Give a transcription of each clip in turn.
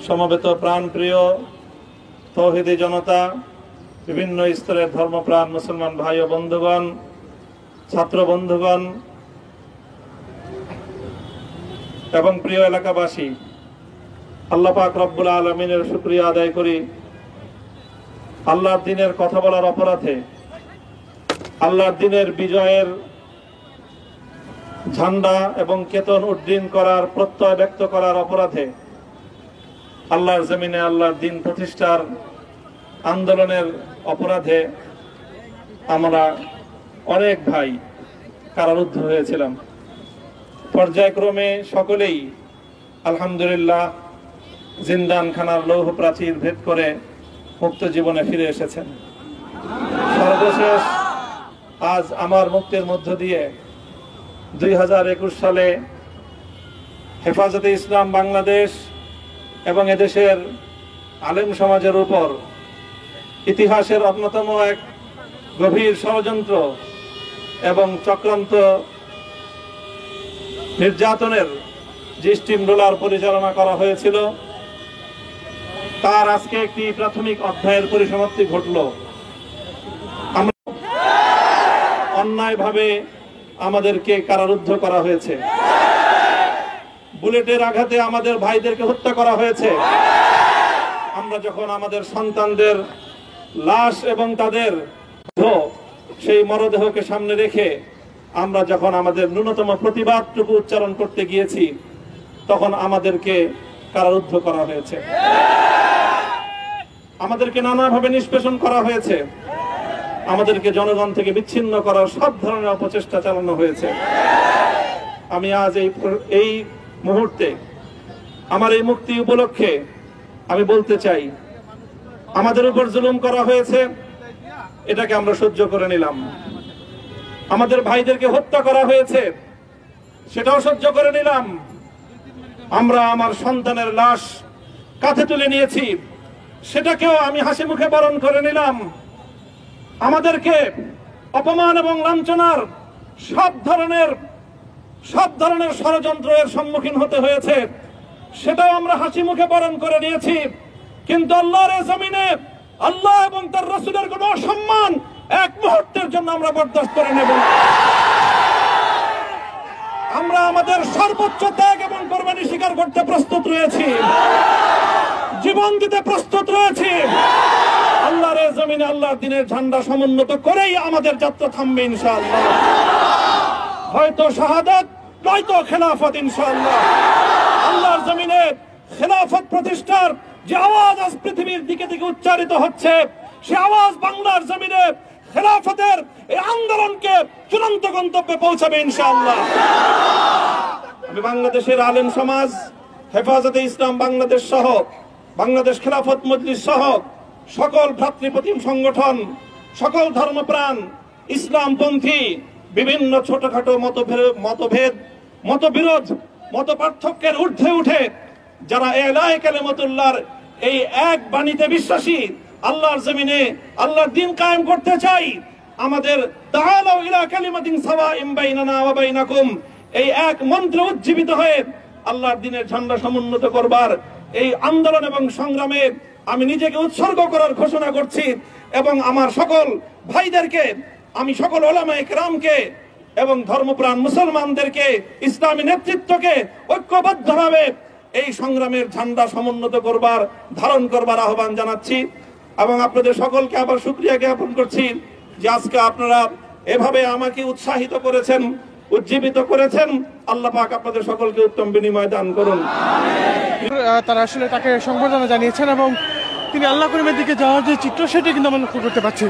সমবেত প্রাণপ্রিয় তৌহিদি জনতা, বিভিন্ন স্তরের ধর্মপ্রাণ মুসলমান ভাই ও বন্ধুগণ, ছাত্র বন্ধুগণ এবং প্রিয় এলাকাবাসী, আল্লাহ পাক রব্বুল আলামিনের শুকরিয়া আদায় করি। আল্লাহর দ্বীনের কথা বলার অপরাধে, আল্লাহর দ্বীনের বিজয়ের ঝান্ডা এবং কেতন উড্ডীন করার প্রত্যয় ব্যক্ত করার অপরাধে, আল্লাহর জমিনে আল্লাহর দ্বীন প্রতিষ্ঠার আন্দোলনের অপরাধে আমরা অনেক ভাই কারারুদ্ধ হয়েছিলাম। পর্যায়ক্রমে সকলেই আলহামদুলিল্লাহ জিন্দানখানার লৌহ প্রাচীর ভেদ করে মুক্ত জীবনে ফিরে এসেছেন। সর্বশেষ আজ আমার মুক্তির মধ্য দিয়ে 2021 সালে হেফাজতে ইসলাম বাংলাদেশ এবং এদেশের আলেম সমাজের উপর ইতিহাসের অন্যতম এক গভীর ষড়যন্ত্র এবং চক্রান্ত নির্যাতনের যে স্টিম রোলার পরিচালনা করা হয়েছিল, তার আজকে একটি প্রাথমিক অধ্যায়ের পরিসমাপ্তি ঘটল। আমরা অন্যায়ভাবে আমাদেরকে কারারুদ্ধ করা হয়েছে, বুলেটের আঘাতে আমাদের ভাইদেরকে হত্যা করা হয়েছে। আমরা যখন আমাদের সন্তানদের লাশ এবং তাদের সেই মরদেহকে সামনে রেখে আমরা যখন আমাদের ন্যূনতম প্রতিবাদটুকু উচ্চারণ করতে গিয়েছি, তখন আমাদেরকে কারারুদ্ধ করা হয়েছে, আমাদেরকে নানাভাবে নিষ্পেষণ করা হয়েছে, আমাদেরকে জনগণ থেকে বিচ্ছিন্ন করার সব ধরনের অপচেষ্টা চালানো হয়েছে। আমি আজ এই মুহূর্তে আমার এই মুক্তি উপলক্ষে আমি বলতে চাই, আমাদের উপর জুলুম করা হয়েছে, এটাকে আমরা সহ্য করে নিলাম। আমাদের ভাইদেরকে হত্যা করা হয়েছে, সেটাও সহ্য করে নিলাম। আমরা আমার সন্তানের লাশ কাঁধে তুলে নিয়েছি, সেটাকেও আমি হাসি মুখে বরণ করে নিলাম। আমাদেরকে অপমান এবং লাঞ্ছনার সব ধরনের ষড়যন্ত্রের সম্মুখীন হতে হয়েছে, সেটাও আমরা হাসি মুখে বরণ করে নিয়েছি। কিন্তু আল্লাহর জমিনে আল্লাহ এবং তার রাসূলের কোনো অসম্মান এক মুহূর্তের জন্য আমরা বরদাস্ত করে নেব না। আমরা আমাদের সর্বোচ্চ ত্যাগ এবং কোরবানি স্বীকার করতে প্রস্তুত রয়েছি, জীবন দিতে প্রস্তুত রয়েছি। আল্লাহর জমিনে আল্লাহর দ্বীনের ঝান্ডা সমুন্নত করেই আমাদের যাত্রা থামবে ইনশাআল্লাহ। হয়তো শাহাদাত, নয়তো খেলাফত ইনশাআল্লাহ। আল্লাহর জমিনে খেলাফত প্রতিষ্ঠার যে আওয়াজ আজ পৃথিবীর দিকে দিকে উচ্চারিত হচ্ছে, সে আওয়াজ বাংলার জমিনে খেলাফতের এই আন্দোলনকে চূড়ান্ত গন্তব্যে পৌঁছাবে ইনশাআল্লাহ। আমি বাংলাদেশের আলেম সমাজ, হেফাজতে ইসলাম বাংলাদেশ সহ বাংলাদেশ খেলাফত মজলিস সহ সকল ভ্রাতৃপ্রতিম সংগঠন, সকল ধর্মপ্রাণ ইসলামপন্থী বিভিন্ন ছোটখাটো মতভেদ, মতবিরোধ, মত পার্থক্যের ঊর্ধ্বে উঠে যারা এলায়ে কালিমাতুল্লাহর এই এক বাণীতে বিশ্বাসী, আল্লাহর জমিনে আল্লাহর দ্বীন কায়েম করতে চাই, আমাদের তাআলাউ ইলা কালিমাতিন সাওয়াইন বাইনানা ওয়া বাইনাকুম এই এক মন্ত্রে উজ্জীবিত হয়ে আল্লাহর দ্বীনের ঝান্ডা সমুন্নত করবার এই আন্দোলন এবং সংগ্রামে আমি নিজেকে উৎসর্গ করার ঘোষণা করছি। এবং আমার সকল ভাইদেরকে, আমি সকল উলামায়ে কেরামকে এবং ধর্মপ্রাণ মুসলমানদেরকে, ইসলামী নেতৃত্বকে ঐক্যবদ্ধভাবে এই সংগ্রামের ঝান্ডা সমুন্নত করবার, ধারণ করবার আহ্বান জানাচ্ছি। এবং আপনাদের সকলকে আবার শুকরিয়া জ্ঞাপন করছি যে আজকে আপনারা এভাবে আমাকে উৎসাহিত করেছেন, উজ্জীবিত করেছেন। আল্লাহ পাক আপনাদের সকলকে উত্তম বিনিময় দান করুন। তারা আসলে তাকে সংবর্ধনা জানিয়েছেন এবং তিনি আল্লাহ করিমের দিকে যাওয়ার যে চিত্র, সেটি কিন্তু আমরা লক্ষ্য করতে পারছি।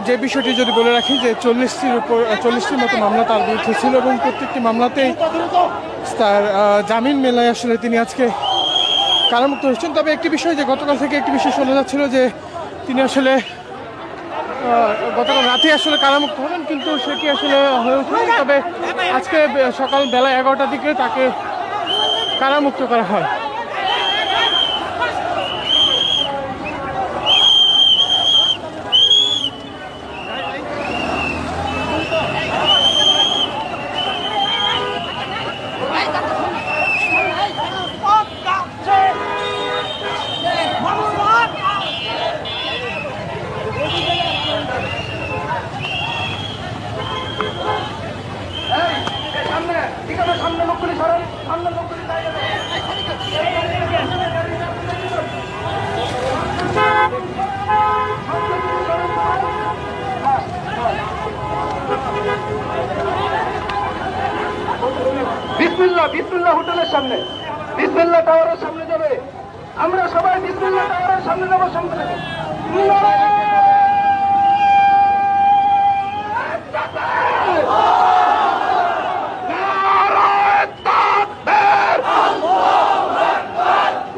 যে বিষয়টি যদি বলে রাখি যে 40টির মতো মামলা তার বিরুদ্ধে ছিল এবং প্রত্যেকটি মামলাতেই তার জামিন মেলায় আসলে তিনি আজকে কারামুক্ত হচ্ছেন। তবে একটি বিষয় যে গতকাল থেকে একটি বিষয় শোনা যাচ্ছিল যে তিনি আসলে গতকাল রাতে আসলে কারামুক্ত হবেন, কিন্তু সেটি আসলে হয়ে ওঠেনি। তবে আজকে সকাল বেলা 11টার দিকে তাকে কারামুক্ত করা হয়। বিসমিল্লাহ হোটেলের সামনে, বিসমিল্লাহ টাওয়ারের সামনে যাবে। আমরা সবাই বিসমিল্লাহ টাওয়ারের সামনে যাবো। সামনে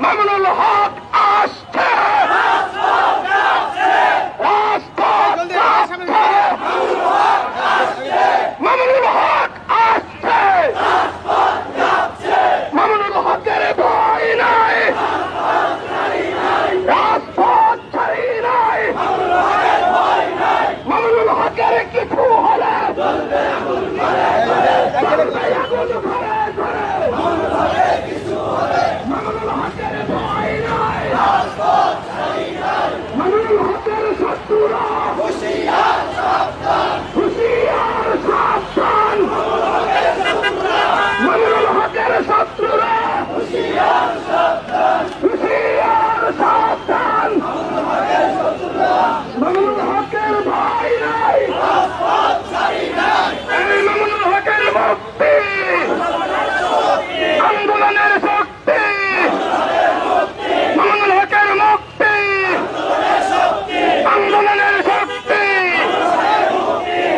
মামুনুল হক আসছে, মামুনুল হক আসছে, মামুনুল হকের ভয় নাই, রাজপথ ছাড়ি নাই, মামুনুল হকের কিছু হলে মামুনুল হকের ভয় নাই, মামুনুল হকের শত্রুরা হুঁশিয়ার সাবধান, মামুনুল হকের শত্রুরা হুঁশিয়ার সাবধান, মামুনুল হকের ভয় নাই, এই মামুনুল হকের মুক্তি, আন্দোলনের শক্তি, মামুনুল হকের মুক্তি, আন্দোলনের শক্তি,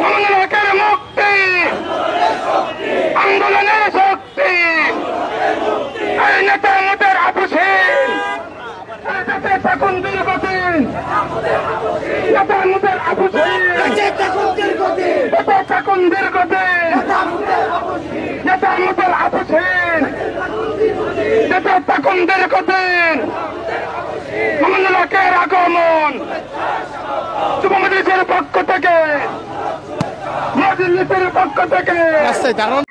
মামুনুল হকের মুক্তি, আন্দোলনের শক্তি, এই নেতা মোদের আপুসীন, নেতা থাকুন দীর্ঘদিন, নেতা মোদের আপুসীন, নেতা থাকুন দীর্ঘদিন, নেতা মোদের আপুসীন, নেতা থাকুন দীর্ঘদিন, মামুনুল হকের আগমন যুব মজলিসের পক্ষ থেকে, মজলিসের পক্ষ থেকে রাস্তায় দাঁড়ানো